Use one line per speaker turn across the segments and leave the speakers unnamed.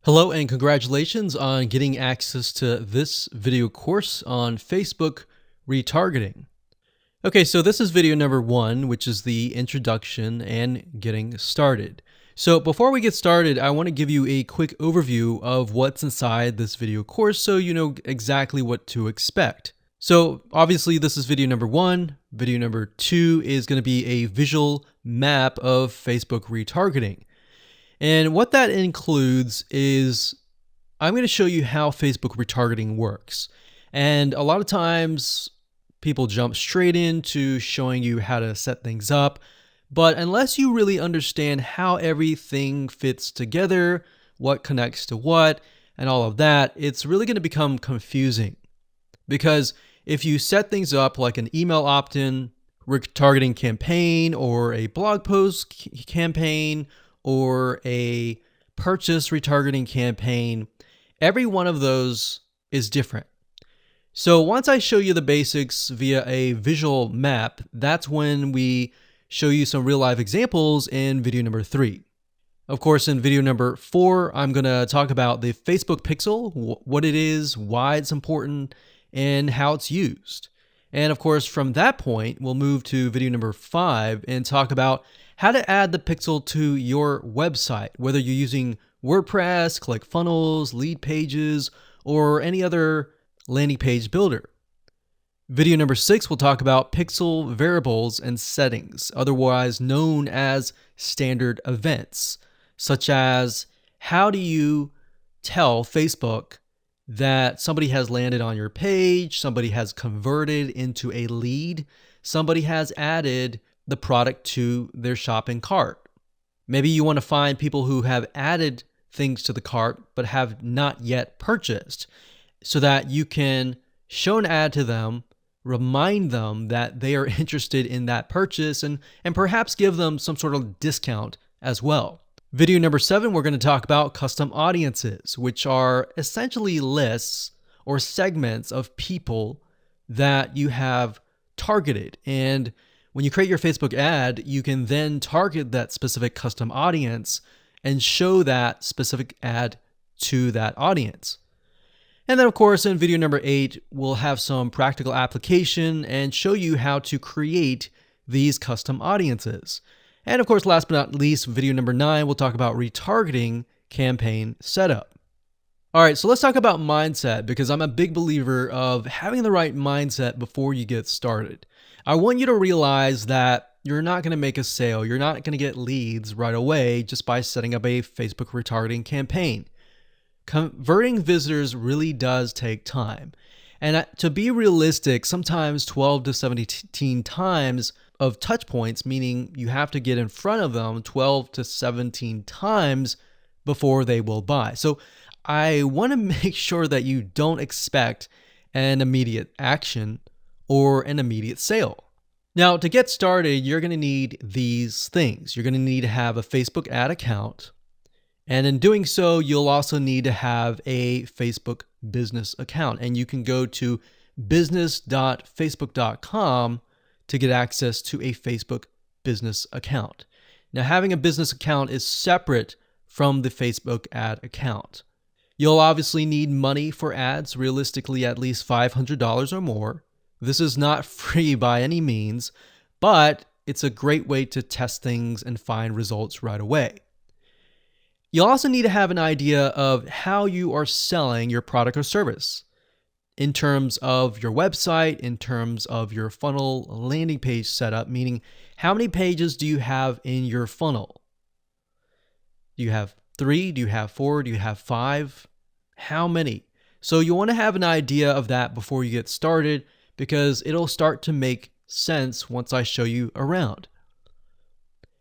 Hello and congratulations on getting access to this video course on Facebook retargeting. Okay, so this is video number 1, which is the introduction and getting started. So before we get started, I want to give you a quick overview of what's inside this video course so you know exactly what to expect. So obviously this is video number 1. Video number 2 is going to be a visual map of Facebook retargeting. And what that includes is I'm going to show you how Facebook retargeting works. And a lot of times people jump straight into showing you how to set things up. But unless you really understand how everything fits together, what connects to what, and all of that, it's really going to become confusing. Because if you set things up like an email opt-in retargeting campaign or a blog post campaign, or a purchase retargeting campaign, every one of those is different. So once I show you the basics via a visual map, that's when we show you some real life examples in video number 3. Of course, in video number 4, I'm going to talk about the Facebook Pixel, what it is, why it's important, and how it's used. And of course, from that point, we'll move to video number 5 and talk about how to add the pixel to your website, whether you're using WordPress, ClickFunnels, Leadpages, or any other landing page builder. Video number 6 will talk about pixel variables and settings, otherwise known as standard events, such as how do you tell Facebook that somebody has landed on your page, somebody has converted into a lead, somebody has added the product to their shopping cart. Maybe you want to find people who have added things to the cart but have not yet purchased so that you can show an ad to them, remind them that they are interested in that purchase, and perhaps give them some sort of discount as well. Video number 7, we're going to talk about custom audiences, which are essentially lists or segments of people that you have targeted. And when you create your Facebook ad, you can then target that specific custom audience and show that specific ad to that audience. And then of course, in video number 8, we'll have some practical application and show you how to create these custom audiences. And of course, last but not least, video number 9, we'll talk about retargeting campaign setup. All right, so let's talk about mindset, because I'm a big believer of having the right mindset before you get started. I want you to realize that you're not going to make a sale. You're not going to get leads right away just by setting up a Facebook retargeting campaign. Converting visitors really does take time. And to be realistic, sometimes 12 to 17 times of touch points, meaning you have to get in front of them 12 to 17 times before they will buy. So I want to make sure that you don't expect an immediate action or an immediate sale. Now, to get started, you're going to need these things. You're going to need to have a Facebook ad account. And in doing so, you'll also need to have a Facebook business account. And you can go to business.facebook.com to get access to a Facebook business account. Now, having a business account is separate from the Facebook ad account. You'll obviously need money for ads, realistically at least $500 or more. This is not free by any means, but it's a great way to test things and find results right away. You'll also need to have an idea of how you are selling your product or service in terms of your website, in terms of your funnel landing page setup, meaning how many pages do you have in your funnel? Do you have 3? Do you have 4? Do you have 5? How many? So you want to have an idea of that before you get started, because it'll start to make sense once I show you around.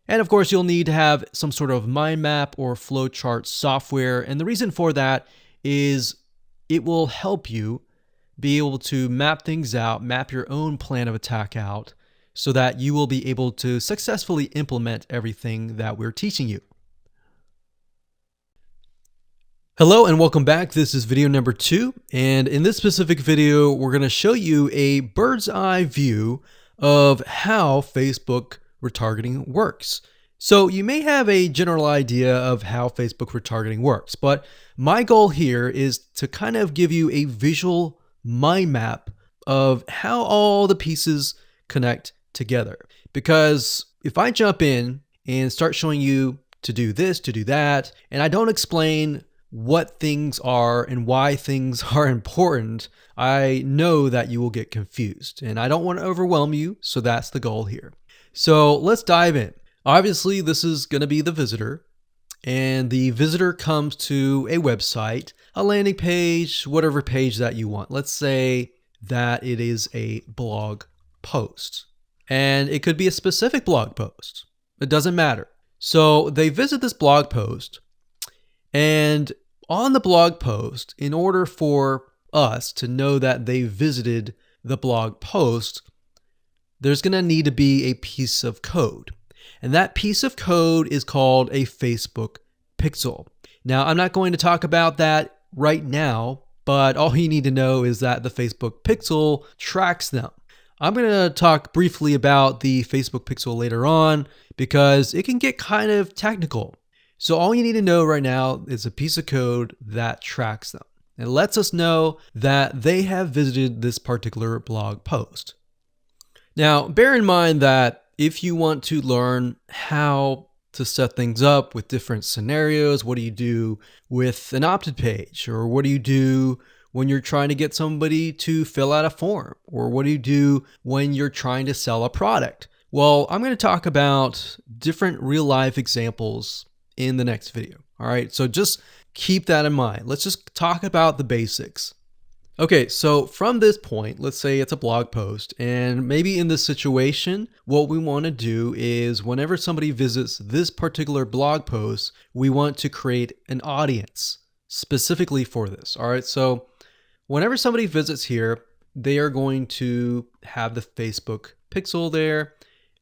And of course, you'll need to have some sort of mind map or flowchart software. And the reason for that is it will help you be able to map things out, map your own plan of attack out, so that you will be able to successfully implement everything that we're teaching you. Hello and welcome back. This is video number 2. And in this specific video, we're going to show you a bird's eye view of how Facebook retargeting works. So you may have a general idea of how Facebook retargeting works, but my goal here is to kind of give you a visual mind map of how all the pieces connect together. Because if I jump in and start showing you to do this, to do that, and I don't explain what things are and why things are important, I know that you will get confused, and I don't want to overwhelm you, so that's the goal here. So let's dive in. Obviously, this is going to be the visitor, and the visitor comes to a website, a landing page, whatever page that you want. Let's say that it is a blog post, and it could be a specific blog post. It doesn't matter. So they visit this blog post, and on the blog post, in order for us to know that they visited the blog post, there's going to need to be a piece of code. And that piece of code is called a Facebook pixel. Now, I'm not going to talk about that right now, but all you need to know is that the Facebook pixel tracks them. I'm going to talk briefly about the Facebook pixel later on because it can get kind of technical. So all you need to know right now is a piece of code that tracks them. It lets us know that they have visited this particular blog post. Now, bear in mind that if you want to learn how to set things up with different scenarios, what do you do with an opt-in page? Or what do you do when you're trying to get somebody to fill out a form? Or what do you do when you're trying to sell a product? Well, I'm going to talk about different real-life examples in the next video. All right, so just keep that in mind. Let's just talk about the basics. Okay, so from this point, let's say it's a blog post, and maybe in this situation, what we want to do is whenever somebody visits this particular blog post, we want to create an audience specifically for this. All right, so whenever somebody visits here, they are going to have the Facebook pixel there,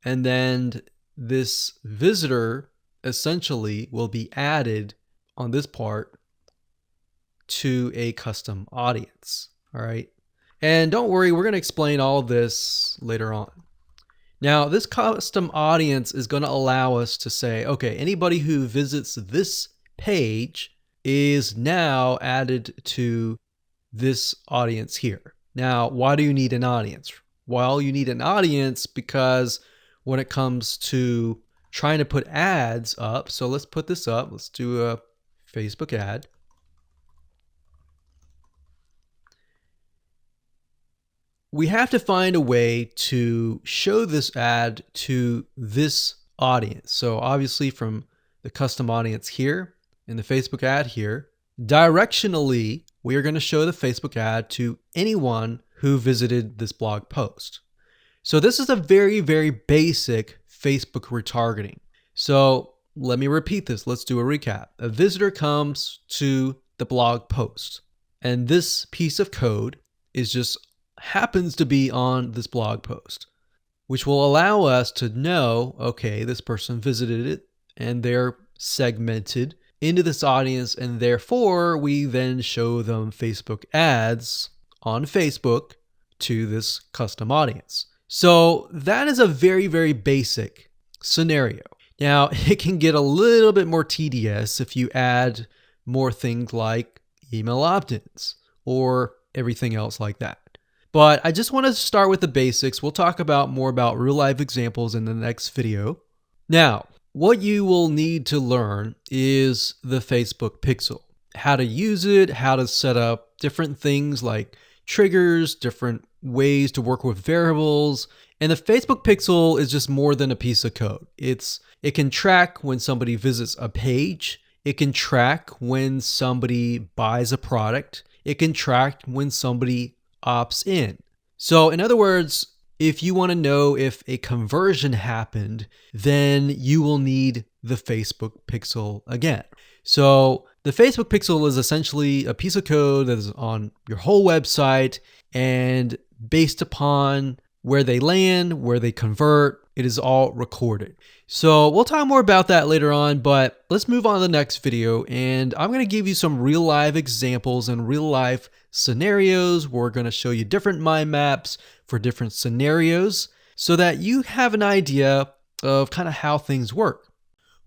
and then this visitor essentially will be added on this part to a custom audience. All right. And don't worry, we're going to explain all of this later on. Now, this custom audience is going to allow us to say, okay, anybody who visits this page is now added to this audience here. Now, why do you need an audience? Well, you need an audience because when it comes to trying to put ads up, so let's put this up. Let's do a Facebook ad. We have to find a way to show this ad to this audience. So obviously from the custom audience here in the Facebook ad here, directionally, we are going to show the Facebook ad to anyone who visited this blog post. So this is a very, very basic Facebook retargeting. So let me repeat this. Let's do a recap. A visitor comes to the blog post, and this piece of code is just happens to be on this blog post, which will allow us to know, okay, this person visited it and they're segmented into this audience, and therefore we then show them Facebook ads on Facebook to this custom audience. So that is a very, very basic scenario. Now, it can get a little bit more tedious if you add more things like email opt-ins or everything else like that. But I just want to start with the basics. We'll talk about more about real life examples in the next video. Now, what you will need to learn is the Facebook pixel, how to use it, how to set up different things like triggers, different ways to work with variables. And the Facebook pixel is just more than a piece of code. It can track when somebody visits a page. It can track when somebody buys a product. It can track when somebody opts in. So in other words, if you want to know if a conversion happened, then you will need the Facebook pixel again. So the Facebook pixel is essentially a piece of code that is on your whole website, and based upon where they land, where they convert, it is all recorded. So we'll talk more about that later on, but let's move on to the next video, and I'm going to give you some real life examples and real life scenarios. We're going to show you different mind maps for different scenarios so that you have an idea of kind of how things work.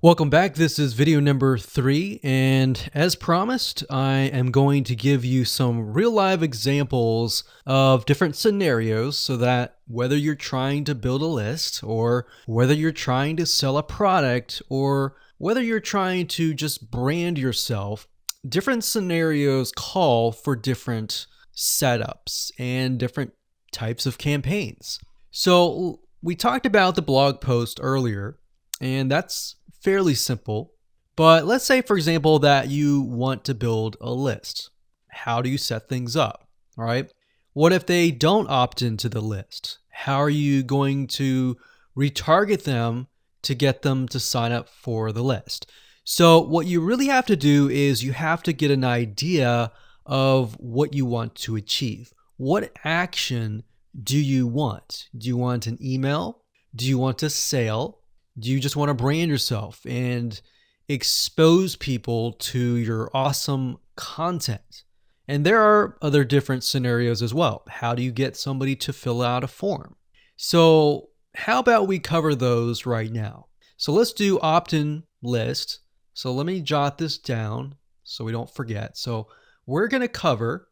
Welcome back. This is video number 3, and as promised, I am going to give you some real live examples of different scenarios so that whether you're trying to build a list or whether you're trying to sell a product or whether you're trying to just brand yourself, different scenarios call for different setups and different types of campaigns. So we talked about the blog post earlier, and that's fairly simple. But let's say, for example, that you want to build a list. How do you set things up? All right. What if they don't opt into the list? How are you going to retarget them to get them to sign up for the list? So what you really have to do is you have to get an idea of what you want to achieve. What action do you want? Do you want an email? Do you want a sale? Do you just want to brand yourself and expose people to your awesome content? And there are other different scenarios as well. How do you get somebody to fill out a form? So how about we cover those right now? So let's do opt-in list. So let me jot this down so we don't forget. So we're going to cover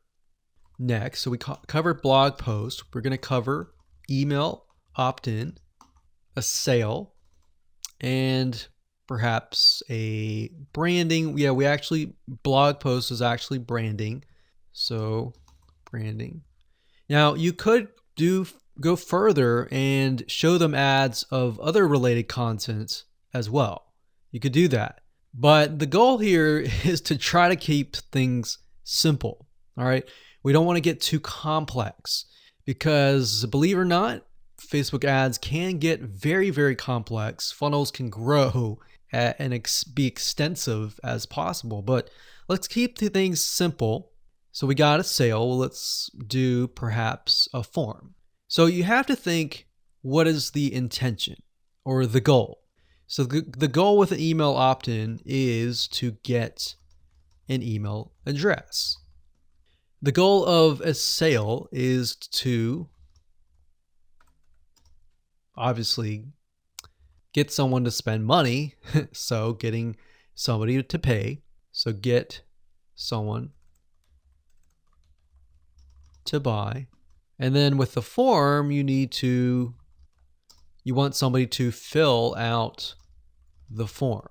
next. So we covered blog post. We're going to cover email opt-in, a sale, and perhaps a branding. Yeah, blog post is actually branding. So branding. Now you could go further and show them ads of other related content as well. You could do that. But the goal here is to try to keep things simple. All right. We don't want to get too complex because, believe it or not, Facebook ads can get very, very complex. Funnels can grow and be extensive as possible, but let's keep the things simple. So we got a sale. Well, let's do perhaps a form. So you have to think, what is the intention or the goal? So the goal with an email opt-in is to get an email address. The goal of a sale is to obviously get someone to spend money. So getting somebody to pay. So get someone to buy. And then with the form, you want somebody to fill out the form.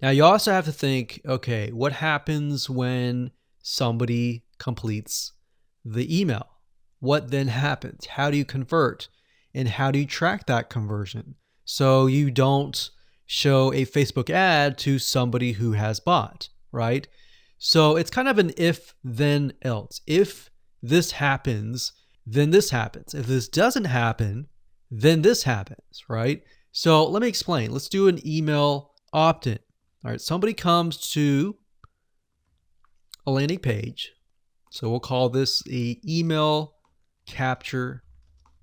Now you also have to think, okay, what happens when somebody completes the email? What then happens? How do you convert? And how do you track that conversion so you don't show a Facebook ad to somebody who has bought, right? So it's kind of an if, then, else. If this happens, then this happens. If this doesn't happen, then this happens, right? So let me explain. Let's do an email opt-in. All right, somebody comes to a landing page. So we'll call this the email capture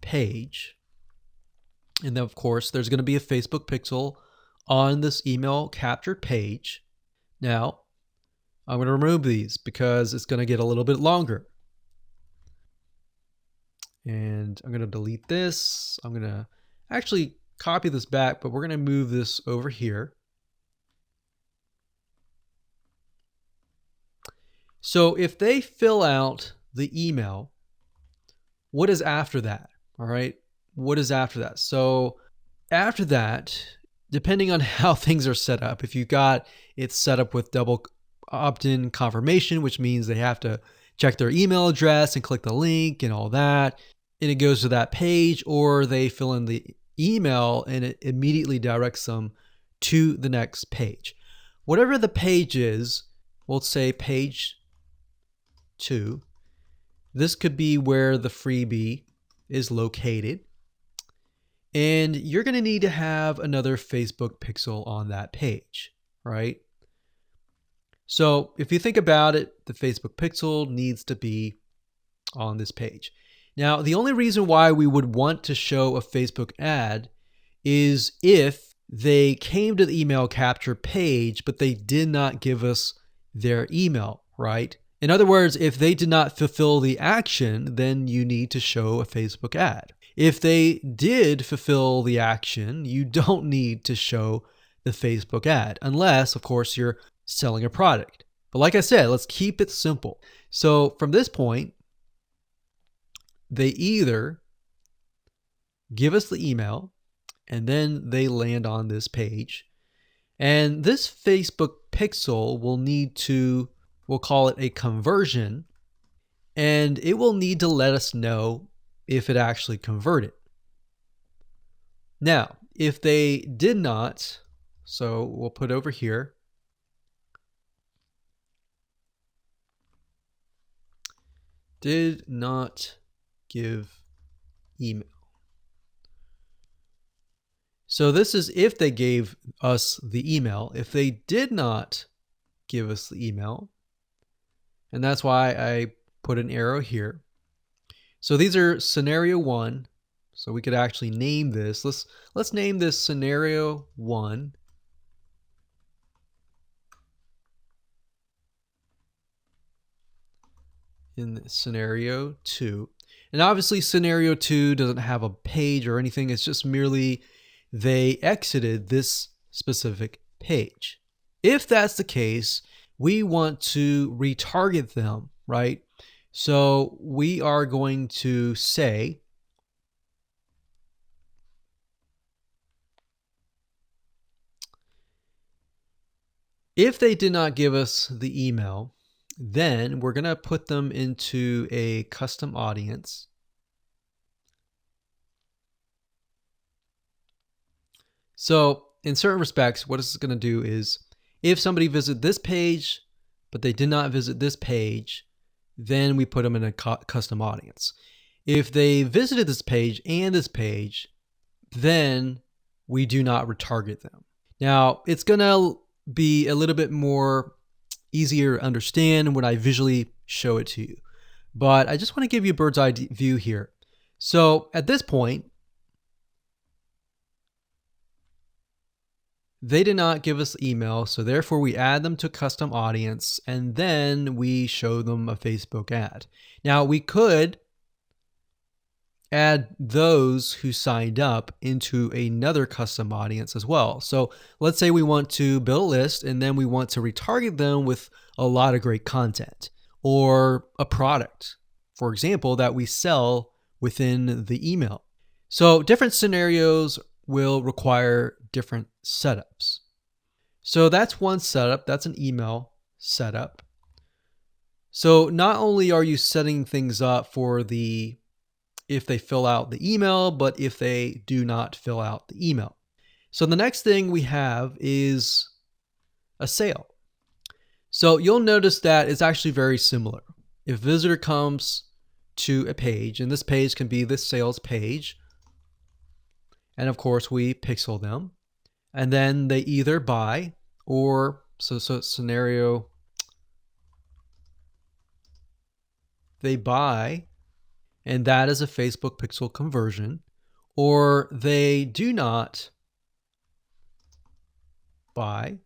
page. And then, of course, there's going to be a Facebook pixel on this email captured page. Now, I'm going to remove these because it's going to get a little bit longer. And I'm going to delete this. I'm going to actually copy this back, but we're going to move this over here. So if they fill out the email, what is after that? All right. What is after that? So after that, depending on how things are set up, if you got it set up with double opt-in confirmation, which means they have to check their email address and click the link and all that, and it goes to that page, or they fill in the email and it immediately directs them to the next page. Whatever the page is, we'll say page 2. This could be where the freebie is located. And you're going to need to have another Facebook pixel on that page, right? So if you think about it, the Facebook pixel needs to be on this page. Now, the only reason why we would want to show a Facebook ad is if they came to the email capture page, but they did not give us their email, right? In other words, if they did not fulfill the action, then you need to show a Facebook ad. If they did fulfill the action, you don't need to show the Facebook ad, unless, of course, you're selling a product. But like I said, let's keep it simple. So from this point, they either give us the email and then they land on this page. And this Facebook pixel will need to, we'll call it a conversion, and it will need to let us know if it actually converted. Now, if they did not, so we'll put over here, did not give email. So this is if they gave us the email. If they did not give us the email, and that's why I put an arrow here. So these are scenario 1. So we could actually name this. Let's name this scenario 1. In scenario 2. And obviously scenario 2 doesn't have a page or anything. It's just merely they exited this specific page. If that's the case, we want to retarget them, right? So we are going to say if they did not give us the email, then we're going to put them into a custom audience. So in certain respects, what this is going to do is if somebody visited this page, but they did not visit this page, then we put them in a custom audience. If they visited this page and this page, then we do not retarget them. Now, it's going to be a little bit more easier to understand when I visually show it to you. But I just want to give you a bird's eye view here. So at this point, they did not give us email, so therefore we add them to custom audience, and then we show them a Facebook ad. Now we could add those who signed up into another custom audience as well. So let's say we want to build a list and then we want to retarget them with a lot of great content or a product, for example, that we sell within the email. So different scenarios will require different setups. So that's one setup. That's an email setup. So not only are you setting things up for the if they fill out the email, but if they do not fill out the email. So the next thing we have is a sale. So you'll notice that it's actually very similar. If a visitor comes to a page, and this page can be the sales page, and of course we pixel them, and then they either buy or, so scenario, they buy, and that is a Facebook pixel conversion, or they do not buy,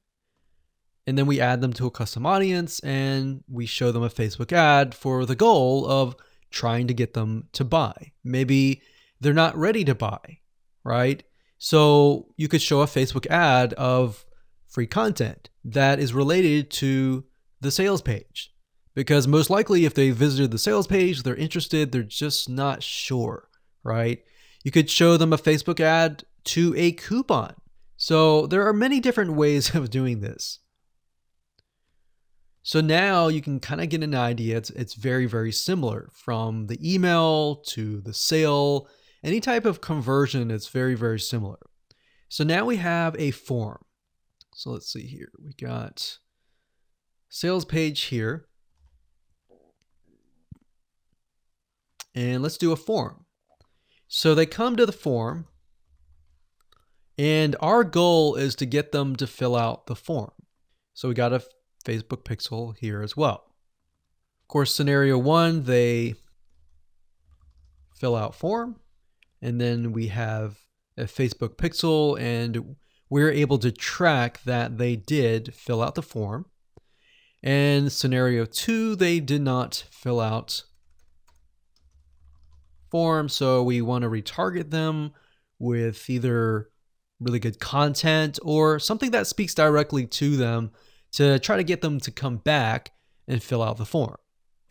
and then we add them to a custom audience and we show them a Facebook ad for the goal of trying to get them to buy. Maybe they're not ready to buy, right? So you could show a Facebook ad of free content that is related to the sales page. Because most likely if they visited the sales page, they're interested, they're just not sure, right? You could show them a Facebook ad to a coupon. So there are many different ways of doing this. So now you can kind of get an idea. It's very, very similar from the email to the sale. Any type of conversion is very, very similar. So now we have a form. So let's see here. We got sales page here. And let's do a form. So they come to the form, and our goal is to get them to fill out the form. So we got a Facebook pixel here as well. Of course, scenario 1, they fill out form, and then we have a Facebook pixel, and we're able to track that they did fill out the form. And scenario 2, they did not fill out form, so we want to retarget them with either really good content or something that speaks directly to them to try to get them to come back and fill out the form.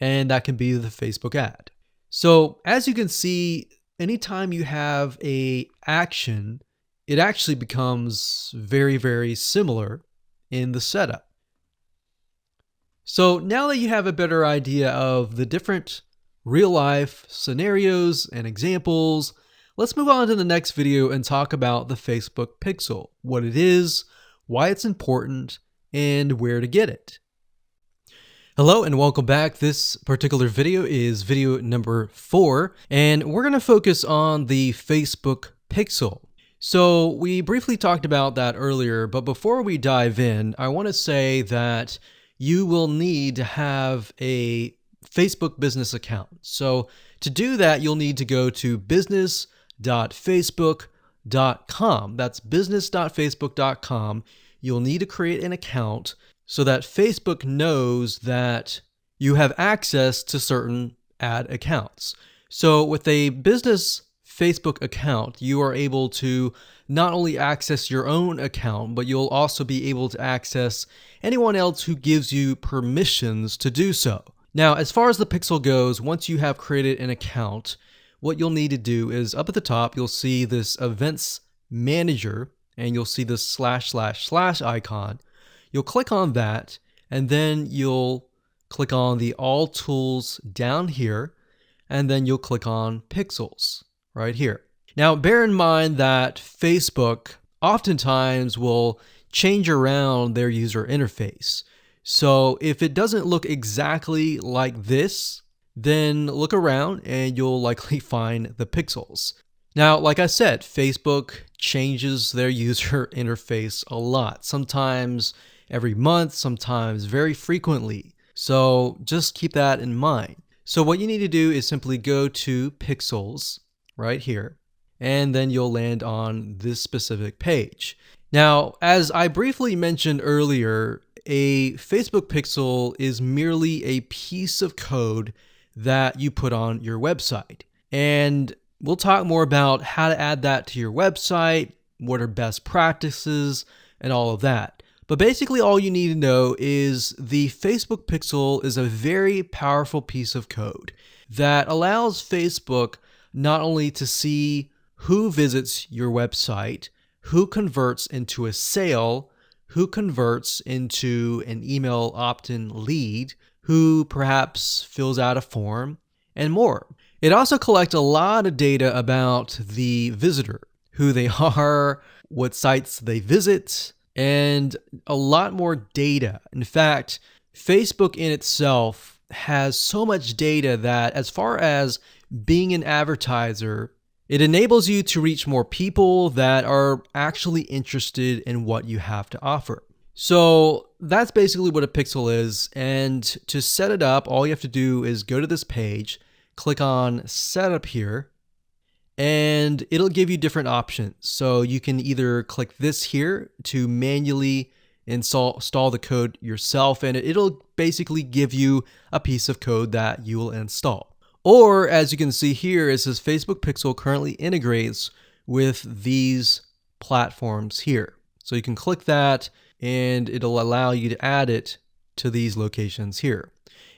And that can be the Facebook ad. So as you can see, anytime you have a action, it actually becomes very, very similar in the setup. So now that you have a better idea of the different real life scenarios and examples, let's move on to the next video and talk about the Facebook Pixel, what it is, why it's important, and where to get it. Hello and welcome back. This particular video is video number 4, and we're going to focus on the Facebook Pixel. So we briefly talked about that earlier, but before we dive in, I want to say that you will need to have a Facebook business account. So to do that, you'll need to go to business.facebook.com. That's business.facebook.com. You'll need to create an account so that Facebook knows that you have access to certain ad accounts. So with a business Facebook account, you are able to not only access your own account, but you'll also be able to access anyone else who gives you permissions to do so. Now, as far as the Pixel goes, once you have created an account, what you'll need to do is up at the top, you'll see this Events Manager, and you'll see this / icon. You'll click on that, and then you'll click on the All Tools down here, and then you'll click on Pixels right here. Now, bear in mind that Facebook oftentimes will change around their user interface. So if it doesn't look exactly like this, then look around and you'll likely find the pixels. Now, like I said, Facebook changes their user interface a lot, sometimes every month, sometimes very frequently. So just keep that in mind. So what you need to do is simply go to Pixels right here, and then you'll land on this specific page. Now, as I briefly mentioned earlier, a Facebook Pixel is merely a piece of code that you put on your website. And we'll talk more about how to add that to your website, what are best practices, and all of that. But basically all you need to know is the Facebook Pixel is a very powerful piece of code that allows Facebook not only to see who visits your website, who converts into a sale, who converts into an email opt-in lead, who perhaps fills out a form, and more. It also collects a lot of data about the visitor, who they are, what sites they visit, and a lot more data. In fact, Facebook in itself has so much data that as far as being an advertiser, it enables you to reach more people that are actually interested in what you have to offer. So that's basically what a pixel is. And to set it up, all you have to do is go to this page, click on Setup here, and it'll give you different options. So you can either click this here to manually install the code yourself, and it'll basically give you a piece of code that you will install. Or as you can see here, it says Facebook Pixel currently integrates with these platforms here. So you can click that and it'll allow you to add it to these locations here.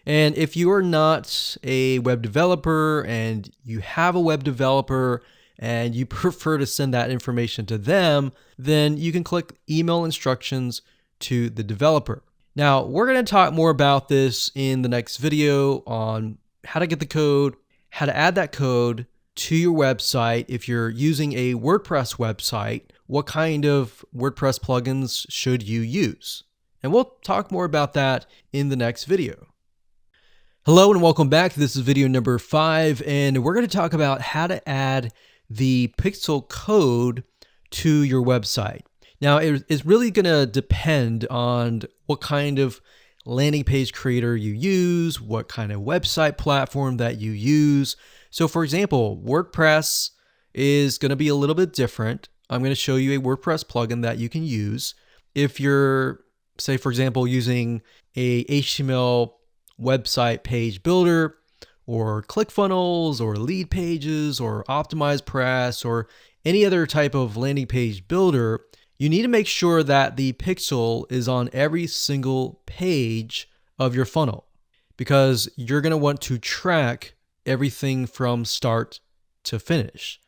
And if you are not a web developer and you have a web developer and you prefer to send that information to them, then you can click email instructions to the developer. Now, we're going to talk more about this in the next video on how to get the code, how to add that code to your website. If you're using a WordPress website, what kind of WordPress plugins should you use? And we'll talk more about that in the next video. Hello and welcome back. This is video number 5, and we're going to talk about how to add the pixel code to your website. Now, it's really going to depend on what kind of landing page creator you use, what kind of website platform that you use. So for example, WordPress is going to be a little bit different. I'm going to show you a WordPress plugin that you can use. If you're, say for example, using a HTML website page builder or ClickFunnels or Lead Pages or OptimizePress or any other type of landing page builder, you need to make sure that the pixel is on every single page of your funnel, because you're going to want to track everything from start to finish.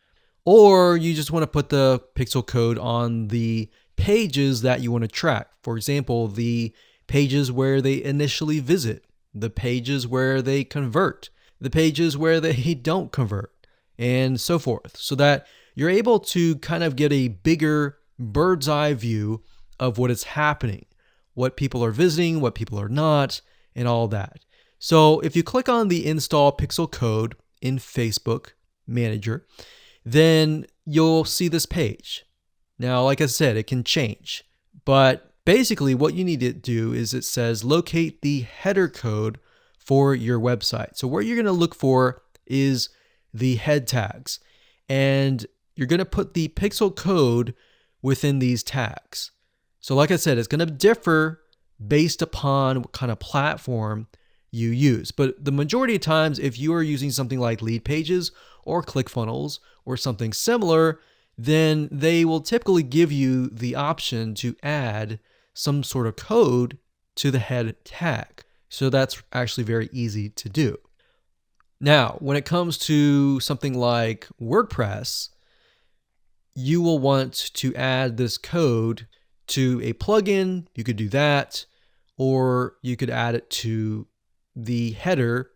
Or you just want to put the pixel code on the pages that you want to track. For example, the pages where they initially visit, the pages where they convert, the pages where they don't convert, and so forth, so that you're able to kind of get a bigger bird's eye view of what is happening, what people are visiting, what people are not, and all that. So if you click on the install pixel code in Facebook Manager, then you'll see this page. Now, like I said, it can change, but basically what you need to do is it says locate the header code for your website. So what you're going to look for is the head tags, and you're going to put the pixel code within these tags. So like I said, it's going to differ based upon what kind of platform you use. But the majority of times, if you are using something like Leadpages or ClickFunnels or something similar, then they will typically give you the option to add some sort of code to the head tag. So that's actually very easy to do. Now, when it comes to something like WordPress, you will want to add this code to a plugin. You could do that, or you could add it to the header.php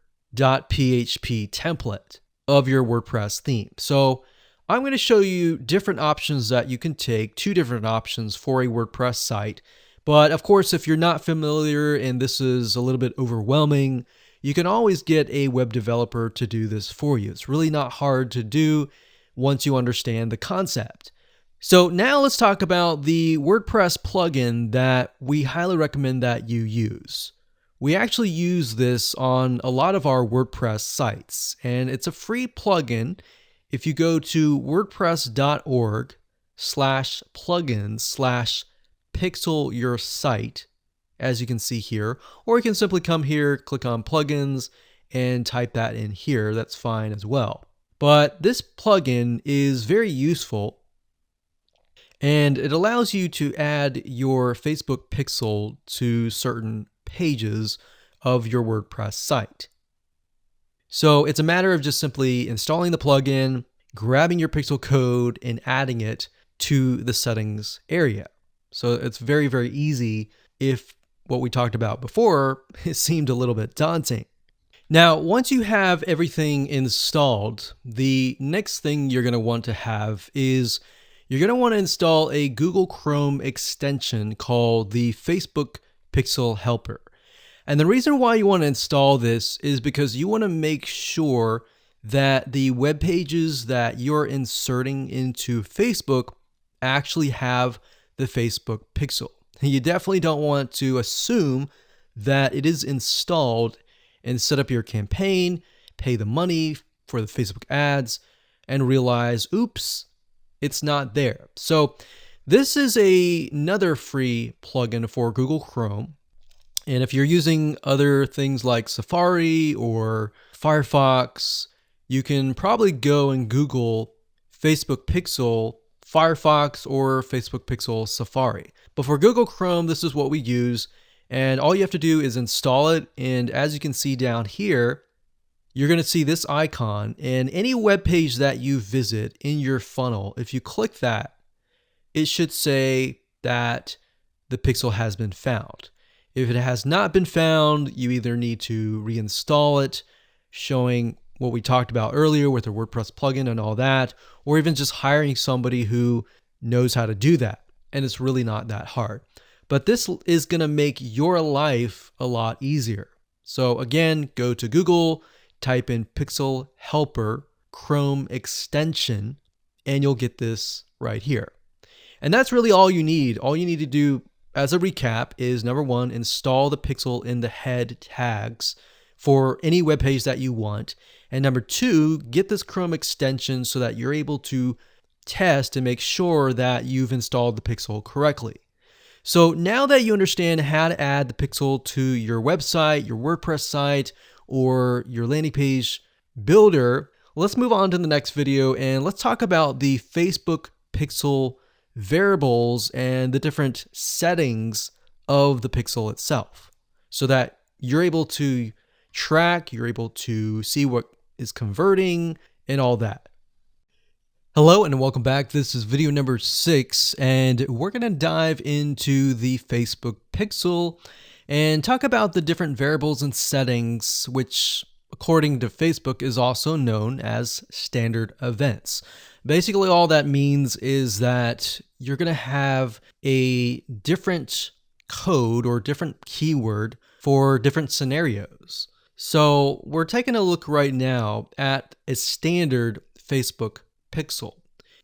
template of your WordPress theme. So I'm going to show you different options that you can take, 2 different options for a WordPress site. But of course, if you're not familiar and this is a little bit overwhelming, you can always get a web developer to do this for you. It's really not hard to do once you understand the concept. So now let's talk about the WordPress plugin that we highly recommend that you use. We actually use this on a lot of our WordPress sites, and it's a free plugin. If you go to wordpress.org/plugins/pixel-your-site, as you can see here, or you can simply come here, click on plugins, and type that in here. That's fine as well. But this plugin is very useful, and it allows you to add your Facebook pixel to certain pages of your WordPress site. So it's a matter of just simply installing the plugin, grabbing your pixel code, and adding it to the settings area. So it's very, very easy if what we talked about before it seemed a little bit daunting. Now, once you have everything installed, the next thing you're going to want to have is you're going to want to install a Google Chrome extension called the Facebook Pixel Helper. And the reason why you want to install this is because you want to make sure that the web pages that you're inserting into Facebook actually have the Facebook pixel. You definitely don't want to assume that it is installed and set up your campaign, pay the money for the Facebook ads, and realize, oops, it's not there. So this is another free plugin for Google Chrome. And if you're using other things like Safari or Firefox, you can probably go and Google Facebook Pixel Firefox or Facebook Pixel Safari. But for Google Chrome, this is what we use. And all you have to do is install it. And as you can see down here, you're going to see this icon. And any web page that you visit in your funnel, if you click that, it should say that the pixel has been found. If it has not been found, you either need to reinstall it, showing what we talked about earlier with the WordPress plugin and all that, or even just hiring somebody who knows how to do that. And it's really not that hard. But this is going to make your life a lot easier. So again, go to Google, type in Pixel Helper Chrome extension, and you'll get this right here. And that's really all you need. All you need to do as a recap is, number one, install the pixel in the head tags for any web page that you want. And number two, get this Chrome extension so that you're able to test and make sure that you've installed the pixel correctly. So now that you understand how to add the pixel to your website, your WordPress site, or your landing page builder, Let's move on to the next video and let's talk about the Facebook pixel variables and the different settings of the pixel itself so that you're able to track, you're able to see what is converting and all that. Hello and welcome back. This is video number 6 and we're going to dive into the Facebook pixel and talk about the different variables and settings, which according to Facebook is also known as standard events. Basically all that means is that you're going to have a different code or different keyword for different scenarios. So we're taking a look right now at a standard Facebook pixel.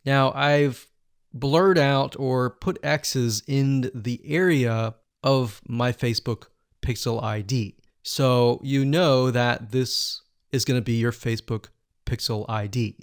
Now I've blurred out or put X's in the area of my Facebook pixel ID. So you know that this is going to be your Facebook pixel ID.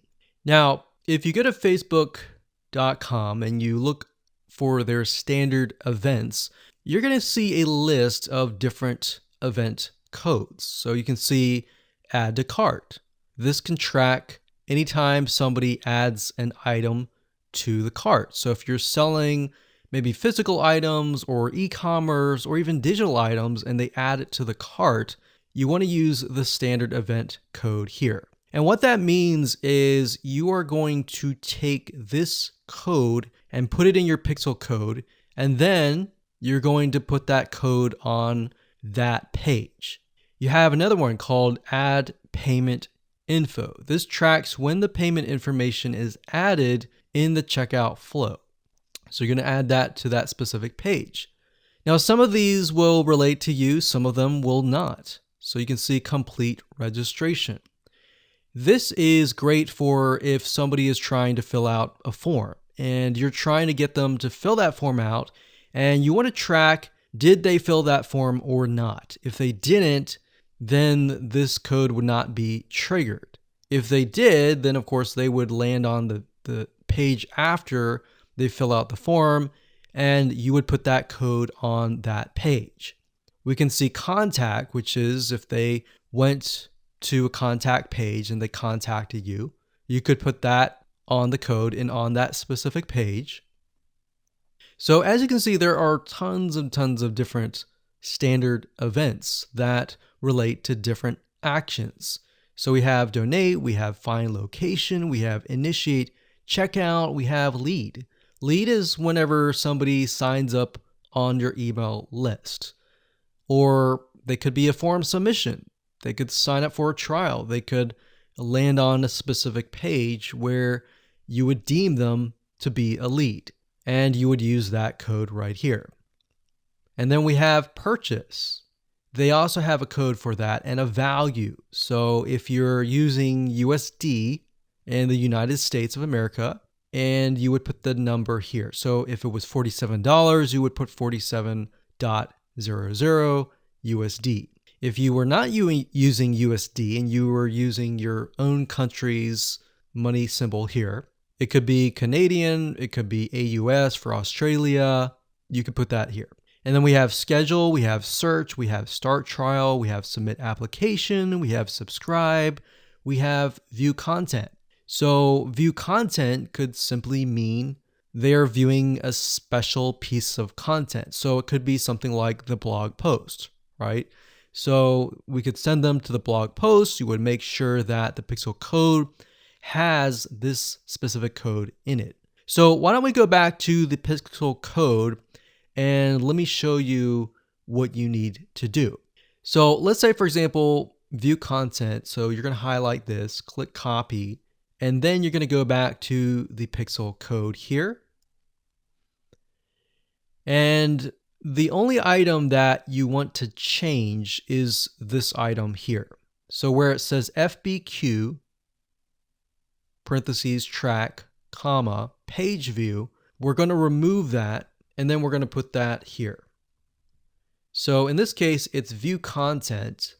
Now, if you go to facebook.com and you look for their standard events, you're going to see a list of different event codes. So you can see add to cart. This can track anytime somebody adds an item to the cart. So if you're selling maybe physical items or e-commerce or even digital items and they add it to the cart, you want to use the standard event code here. And what that means is you are going to take this code and put it in your pixel code, and then you're going to put that code on that page. You have another one called add payment info. This tracks when the payment information is added in the checkout flow. So you're going to add that to that specific page. Now, some of these will relate to you, some of them will not. So you can see complete registration. This is great for if somebody is trying to fill out a form and you're trying to get them to fill that form out and you want to track, did they fill that form or not? If they didn't, then this code would not be triggered. If they did, then of course they would land on the page after they fill out the form and you would put that code on that page. We can see contact, which is if they went to a contact page and they contacted you, you could put that on the code and on that specific page. So as you can see, there are tons and tons of different standard events that relate to different actions. So we have donate, we have find location, we have initiate checkout, we have lead. Lead is whenever somebody signs up on your email list. Or they could be a form submission. They could sign up for a trial. They could land on a specific page where you would deem them to be a lead. And you would use that code right here. And then we have purchase. They also have a code for that and a value. So if you're using USD in the United States of America, and you would put the number here. So if it was $47, you would put 47.00 USD. If you were not using USD and you were using your own country's money symbol here, it could be Canadian, it could be AUS for Australia, you could put that here. And then we have schedule, we have search, we have start trial, we have submit application, we have subscribe, we have view content. So view content could simply mean they're viewing a special piece of content. So it could be something like the blog post, right? So we could send them to the blog post. You would make sure that the pixel code has this specific code in it. So why don't we go back to the pixel code and let me show you what you need to do. So let's say, for example, view content. So you're going to highlight this, click copy, and then you're going to go back to the pixel code here. And the only item that you want to change is this item here. So where it says FBQ, parentheses, track, comma, page view, we're going to remove that and then we're going to put that here. So in this case, it's view content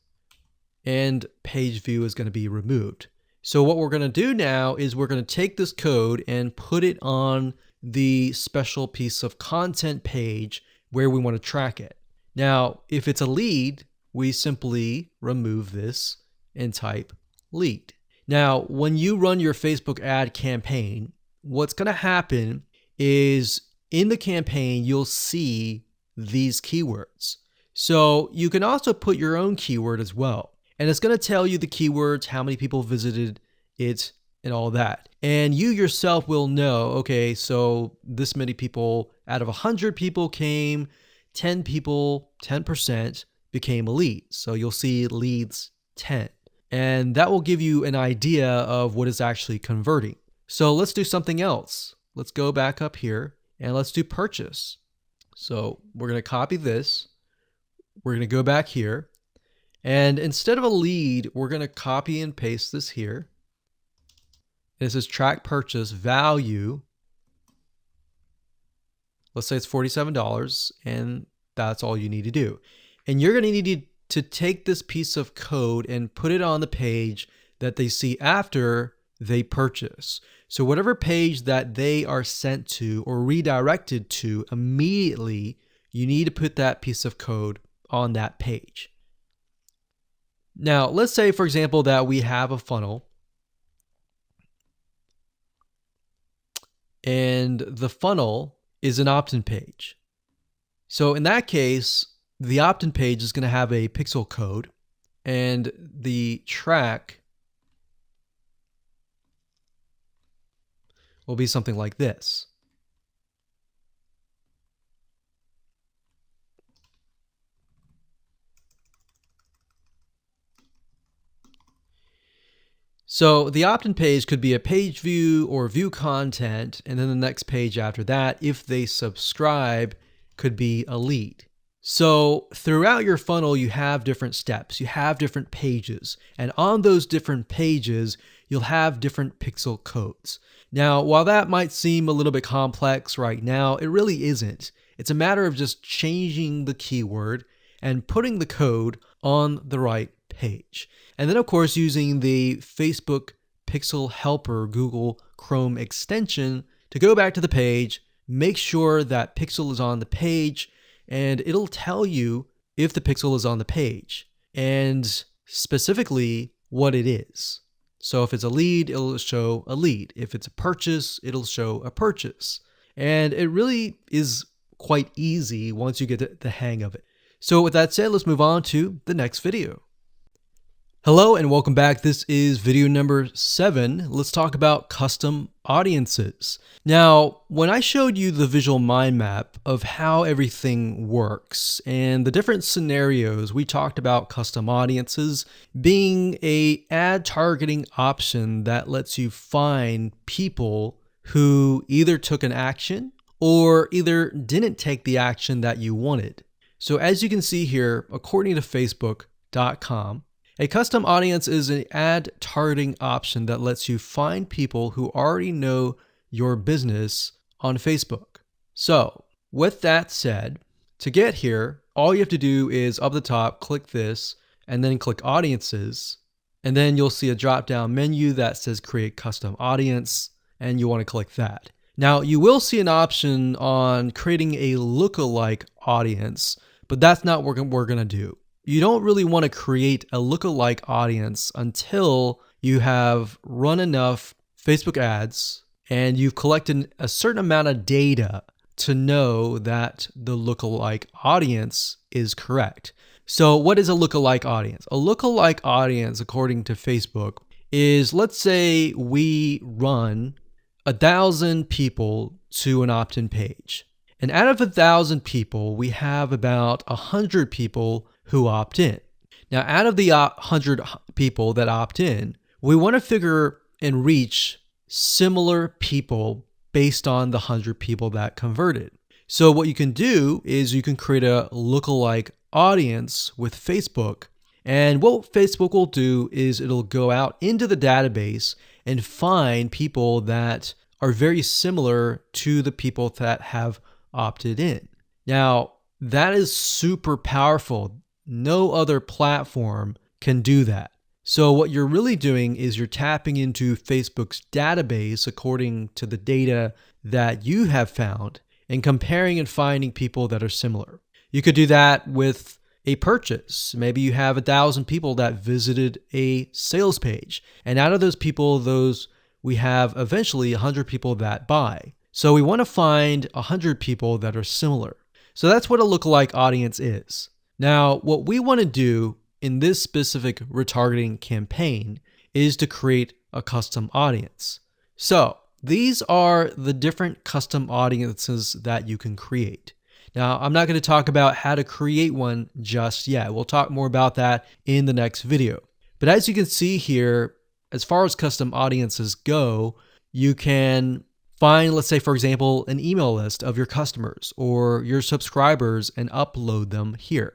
and page view is going to be removed. So what we're going to do now is we're going to take this code and put it on the special piece of content page where we want to track it. Now, if it's a lead, we simply remove this and type lead. Now, when you run your Facebook ad campaign, what's going to happen is in the campaign, you'll see these keywords. So you can also put your own keyword as well. And it's going to tell you the keywords, how many people visited it, and all that. And you yourself will know, okay, so this many people out of 100 people came, 10 people, 10% became a lead. So you'll see leads 10. And that will give you an idea of what is actually converting. So let's do something else. Let's go back up here and let's do purchase. So we're going to copy this. We're going to go back here. And instead of a lead, we're going to copy and paste this here. This is track purchase value. Let's say it's $47, and that's all you need to do. And you're going to need to take this piece of code and put it on the page that they see after they purchase. So whatever page that they are sent to or redirected to immediately, you need to put that piece of code on that page. Now, let's say, for example, that we have a funnel and the funnel is an opt-in page. So in that case, the opt-in page is going to have a pixel code, and the track will be something like this. So the opt-in page could be a page view or view content, and then the next page after that, if they subscribe, could be a lead. So throughout your funnel, you have different steps, you have different pages, and on those different pages, you'll have different pixel codes. Now, while that might seem a little bit complex right now, it really isn't. It's a matter of just changing the keyword and putting the code on the right page. And then, of course, using the Facebook Pixel Helper Google Chrome extension to go back to the page, make sure that pixel is on the page, and it'll tell you if the pixel is on the page and specifically what it is. So if it's a lead, it'll show a lead. If it's a purchase, it'll show a purchase. And it really is quite easy once you get the hang of it. So with that said, let's move on to the next video. Hello and welcome back. This is video number 7. Let's talk about custom audiences. Now, when I showed you the visual mind map of how everything works and the different scenarios, we talked about custom audiences being an ad targeting option that lets you find people who either took an action or either didn't take the action that you wanted. So as you can see here, according to Facebook.com, a custom audience is an ad targeting option that lets you find people who already know your business on Facebook. So with that said, to get here, all you have to do is up the top, click this, and then click audiences. And then you'll see a drop-down menu that says create custom audience, and you want to click that. Now you will see an option on creating a lookalike audience, but that's not what we're going to do. You don't really want to create a lookalike audience until you have run enough Facebook ads and you've collected a certain amount of data to know that the lookalike audience is correct. So what is a lookalike audience? A lookalike audience, according to Facebook, is, let's say we run 1,000 people to an opt-in page. And out of 1,000 people, we have about 100 people who opt in. Now, out of the 100 people that opt in, we want to figure and reach similar people based on the 100 people that converted. So what you can do is you can create a lookalike audience with Facebook. And what Facebook will do is it'll go out into the database and find people that are very similar to the people that have opted in. Now, that is super powerful. No other platform can do that. So what you're really doing is you're tapping into Facebook's database according to the data that you have found and comparing and finding people that are similar. You could do that with a purchase. Maybe you have 1,000 people that visited a sales page. And out of those people, we have eventually 100 people that buy. So we want to find 100 people that are similar. So that's what a lookalike audience is. Now, what we want to do in this specific retargeting campaign is to create a custom audience. So these are the different custom audiences that you can create. Now, I'm not going to talk about how to create one just yet. We'll talk more about that in the next video. But as you can see here, as far as custom audiences go, you can find, let's say, for example, an email list of your customers or your subscribers and upload them here.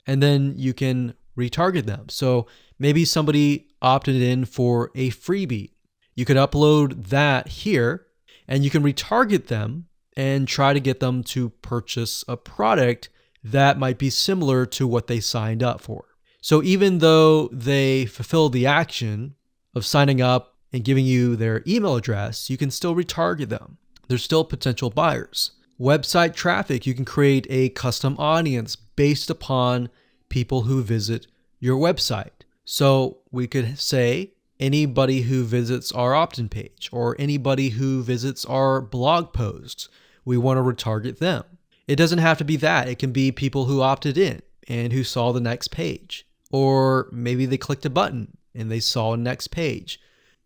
And then you can retarget them. So maybe somebody opted in for a freebie. You could upload that here and you can retarget them and try to get them to purchase a product that might be similar to what they signed up for. So even though they fulfill the action of signing up and giving you their email address, you can still retarget them. They're still potential buyers. Website traffic, you can create a custom audience based upon people who visit your website. So we could say anybody who visits our opt-in page or anybody who visits our blog posts, we want to retarget them. It doesn't have to be that. It can be people who opted in and who saw the next page. Or maybe they clicked a button and they saw a next page.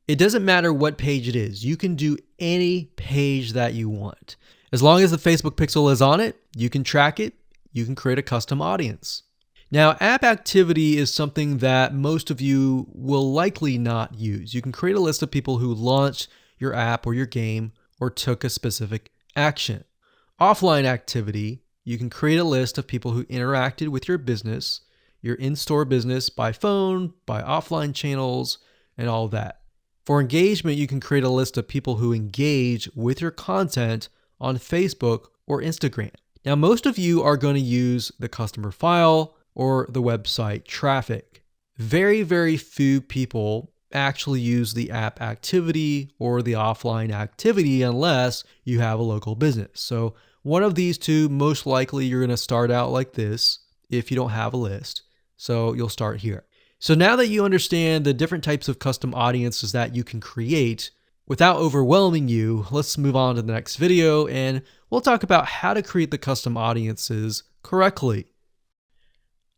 It doesn't matter what page it is. You can do any page that you want. As long as the Facebook pixel is on it, you can track it, you can create a custom audience. Now, app activity is something that most of you will likely not use. You can create a list of people who launched your app or your game or took a specific action. Offline activity, you can create a list of people who interacted with your business, your in-store business by phone, by offline channels, and all that. For engagement, you can create a list of people who engage with your content on Facebook or Instagram. Now, most of you are going to use the customer file or the website traffic. Very, very few people actually use the app activity or the offline activity unless you have a local business. So one of these two, most likely you're going to start out like this if you don't have a list. So you'll start here. So now that you understand the different types of custom audiences that you can create, without overwhelming you, let's move on to the next video and we'll talk about how to create the custom audiences correctly.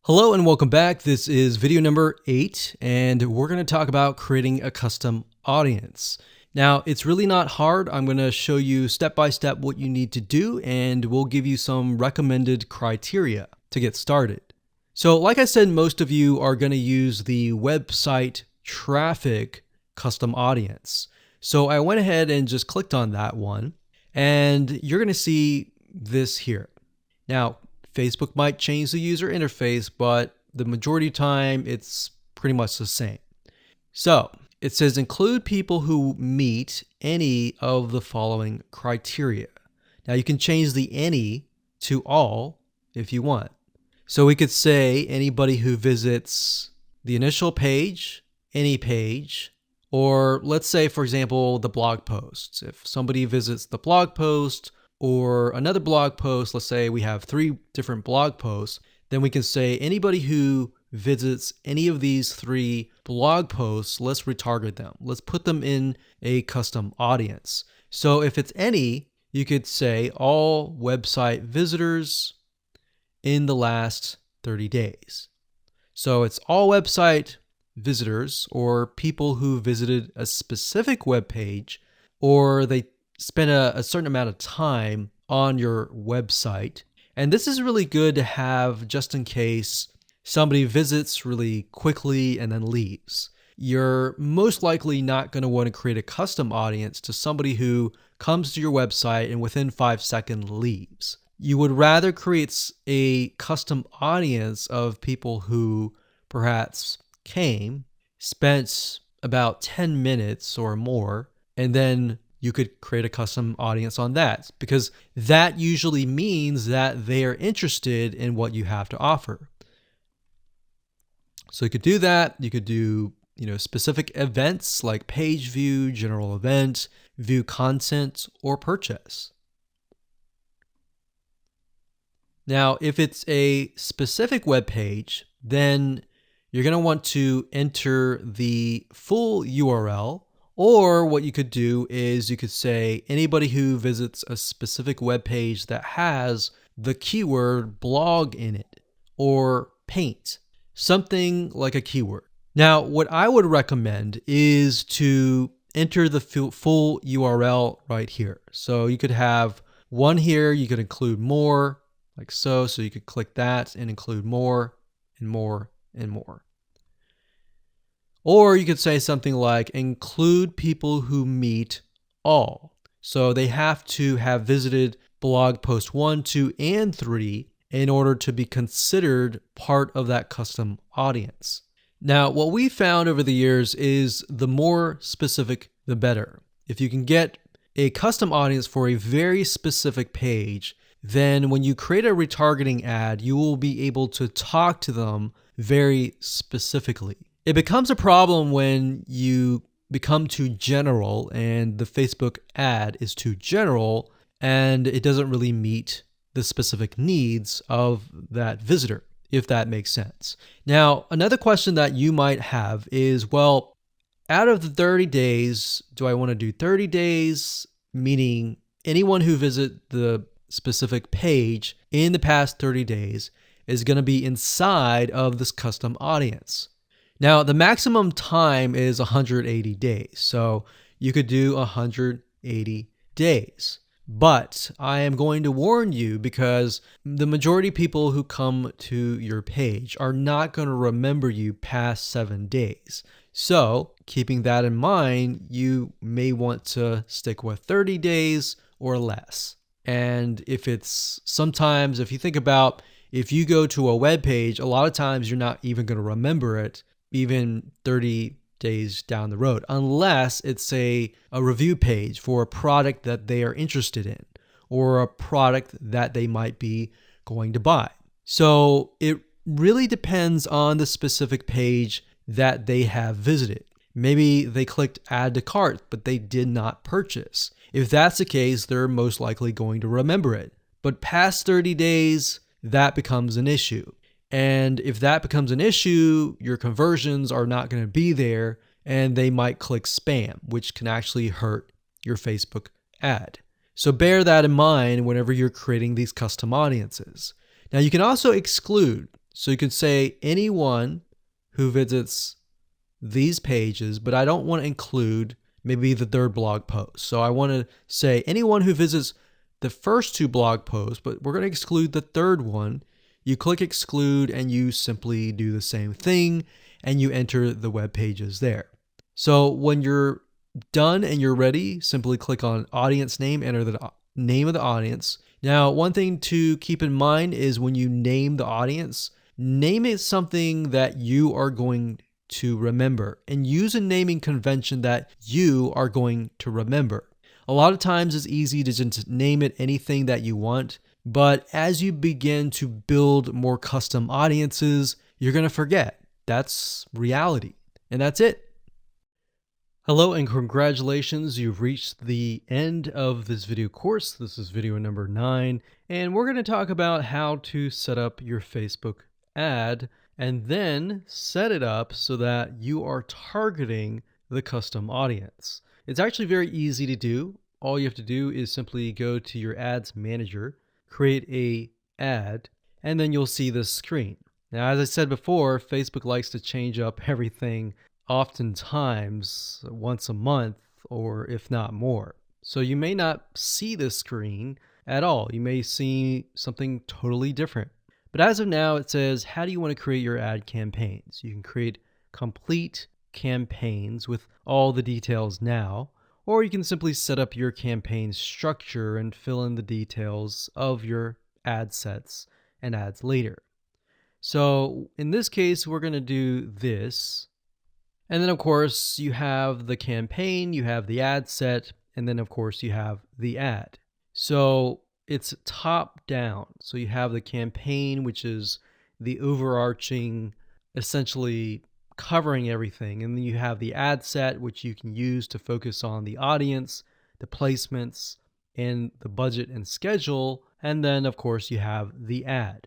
Hello and welcome back. This is video number 8 and we're going to talk about creating a custom audience. Now, it's really not hard. I'm going to show you step by step what you need to do and we'll give you some recommended criteria to get started. So like I said, most of you are going to use the website traffic custom audience. So I went ahead and just clicked on that one and you're going to see this here. Now, Facebook might change the user interface, but the majority of the time it's pretty much the same. So it says include people who meet any of the following criteria. Now you can change the any to all if you want. So we could say anybody who visits the initial page, any page, or let's say, for example, the blog posts. If somebody visits the blog post or another blog post, let's say we have 3 different blog posts, then we can say anybody who visits any of these 3 blog posts, let's retarget them. Let's put them in a custom audience. So if it's any, you could say all website visitors in the last 30 days. So it's all website visitors or people who visited a specific web page or they spent a certain amount of time on your website. And this is really good to have just in case somebody visits really quickly and then leaves. You're most likely not going to want to create a custom audience to somebody who comes to your website and within 5 seconds leaves. You would rather create a custom audience of people who perhaps came, spent about 10 minutes or more, and then you could create a custom audience on that because that usually means that they are interested in what you have to offer. So you could do that. You could do, specific events like page view, general event, view content, or purchase. Now, if it's a specific web page, then you're going to want to enter the full URL, or what you could do is you could say anybody who visits a specific web page that has the keyword blog in it or paint, something like a keyword. Now, what I would recommend is to enter the full URL right here. So you could have one here, you could include more, like so. So you could click that and include more and more and more. Or you could say something like include people who meet all. So they have to have visited blog post 1, 2, and 3 in order to be considered part of that custom audience. Now, what we found over the years is the more specific, the better. If you can get a custom audience for a very specific page, then when you create a retargeting ad, you will be able to talk to them very specifically. It becomes a problem when you become too general and the Facebook ad is too general and it doesn't really meet the specific needs of that visitor, if that makes sense. Now, another question that you might have is, well, out of the 30 days, do I want to do 30 days, meaning anyone who visits the specific page in the past 30 days is going to be inside of this custom audience? Now, the maximum time is 180 days, so you could do 180 days. But I am going to warn you because the majority of people who come to your page are not going to remember you past 7 days. So, keeping that in mind, you may want to stick with 30 days or less. And if you think about if you go to a web page, a lot of times you're not even going to remember it even 30 days down the road, unless it's a review page for a product that they are interested in or a product that they might be going to buy. So it really depends on the specific page that they have visited. Maybe they clicked add to cart, but they did not purchase. If that's the case, they're most likely going to remember it. But past 30 days, that becomes an issue. And if that becomes an issue, your conversions are not going to be there and they might click spam, which can actually hurt your Facebook ad. So bear that in mind whenever you're creating these custom audiences. Now you can also exclude. So you can say anyone who visits these pages, but I don't want to include maybe the third blog post. So I want to say anyone who visits the first 2 blog posts, but we're going to exclude the third one. You click exclude and you simply do the same thing and you enter the web pages there. So when you're done and you're ready, simply click on audience name, enter the name of the audience. Now, one thing to keep in mind is when you name the audience, name it something that you are going to remember and use a naming convention that you are going to remember. A lot of times it's easy to just name it anything that you want. But as you begin to build more custom audiences, you're going to forget. That's reality. And that's it. Hello and congratulations. You've reached the end of this video course. This is video number 9. And we're going to talk about how to set up your Facebook ad and then set it up so that you are targeting the custom audience. It's actually very easy to do. All you have to do is simply go to your ads manager, create a ad, and then you'll see this screen. Now, as I said before, Facebook likes to change up everything oftentimes once a month, or if not more. So you may not see this screen at all. You may see something totally different. But as of now, it says, how do you want to create your ad campaigns? You can create complete campaigns with all the details now, or you can simply set up your campaign structure and fill in the details of your ad sets and ads later. So in this case, we're going to do this. And then of course you have the campaign, you have the ad set, and then of course you have the ad. So it's top down. So you have the campaign, which is the overarching, essentially covering everything. And then you have the ad set, which you can use to focus on the audience, the placements, and the budget and schedule And then of course you have the ad.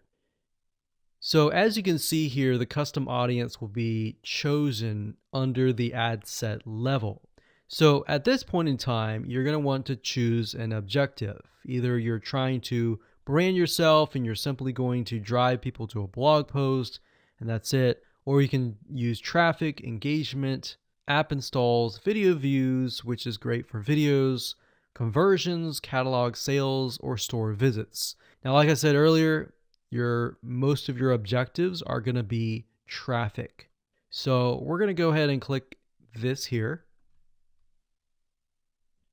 So as you can see here, the custom audience will be chosen under the ad set level. So at this point in time, you're going to want to choose an objective. Either you're trying to brand yourself and you're simply going to drive people to a blog post and that's it. Or you can use traffic, engagement, app installs, video views, which is great for videos, conversions, catalog sales, or store visits. Now, like I said earlier, most of your objectives are going to be traffic. So we're going to go ahead and click this here.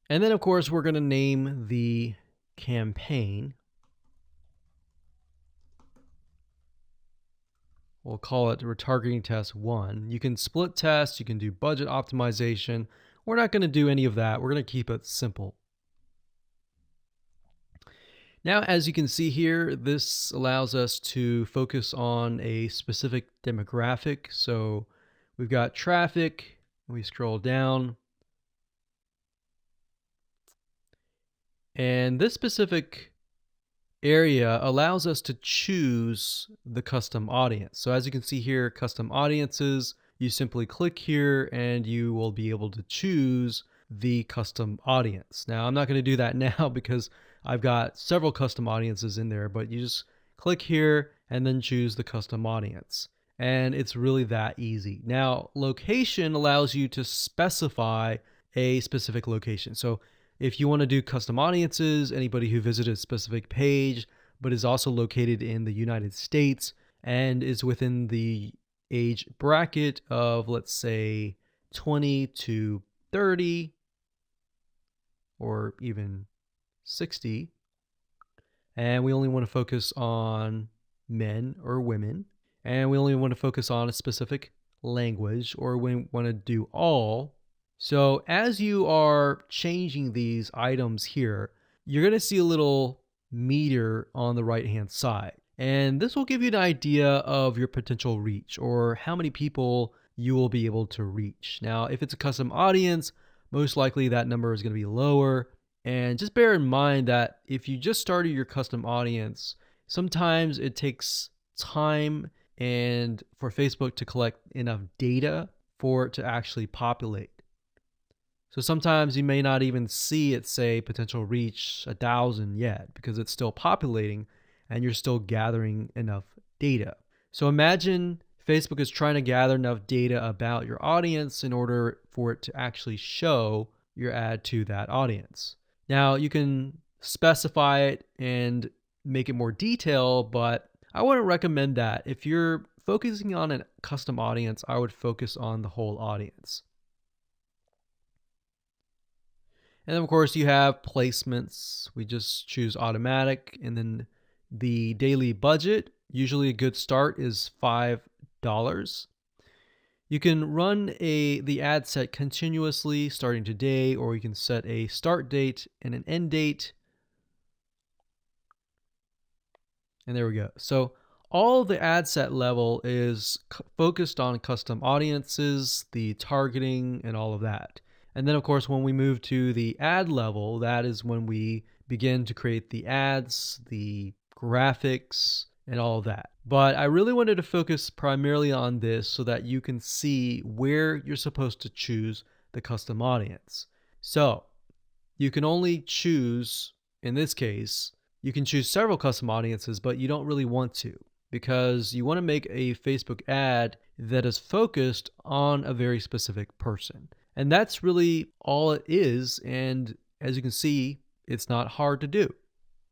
And then of course we're going to name the campaign. We'll call it retargeting test 1. You can split test, you can do budget optimization. We're not going to do any of that. We're going to keep it simple. Now, as you can see here, this allows us to focus on a specific demographic. So we've got traffic, we scroll down, and this specific area allows us to choose the custom audience. So as you can see here, custom audiences, you simply click here and you will be able to choose the custom audience. Now, I'm not going to do that now because I've got several custom audiences in there, but you just click here and then choose the custom audience. And it's really that easy. Now, location allows you to specify a specific location. So if you want to do custom audiences, anybody who visited a specific page, but is also located in the United States and is within the age bracket of, let's say, 20 to 30, or even 60, and we only want to focus on men or women, and we only want to focus on a specific language, or we want to do all. So as you are changing these items here, you're going to see a little meter on the right hand side, and this will give you an idea of your potential reach or how many people you will be able to reach. Now, if it's a custom audience, most likely that number is going to be lower. And just bear in mind that if you just started your custom audience, sometimes it takes time and for Facebook to collect enough data for it to actually populate. So sometimes you may not even see it say potential reach 1,000 yet because it's still populating and you're still gathering enough data. So imagine Facebook is trying to gather enough data about your audience in order for it to actually show your ad to that audience. Now you can specify it and make it more detailed, but I wouldn't recommend that. If you're focusing on a custom audience, I would focus on the whole audience. And then of course you have placements. We just choose automatic, and then the daily budget, usually a good start is $5. You can run the ad set continuously starting today, or you can set a start date and an end date. And there we go. So all the ad set level is focused on custom audiences, the targeting, and all of that. And then of course, when we move to the ad level, that is when we begin to create the ads, the graphics, and all of that. But I really wanted to focus primarily on this so that you can see where you're supposed to choose the custom audience. So you can only choose, in this case, you can choose several custom audiences, but you don't really want to, because you want to make a Facebook ad that is focused on a very specific person. And that's really all it is. And as you can see, it's not hard to do.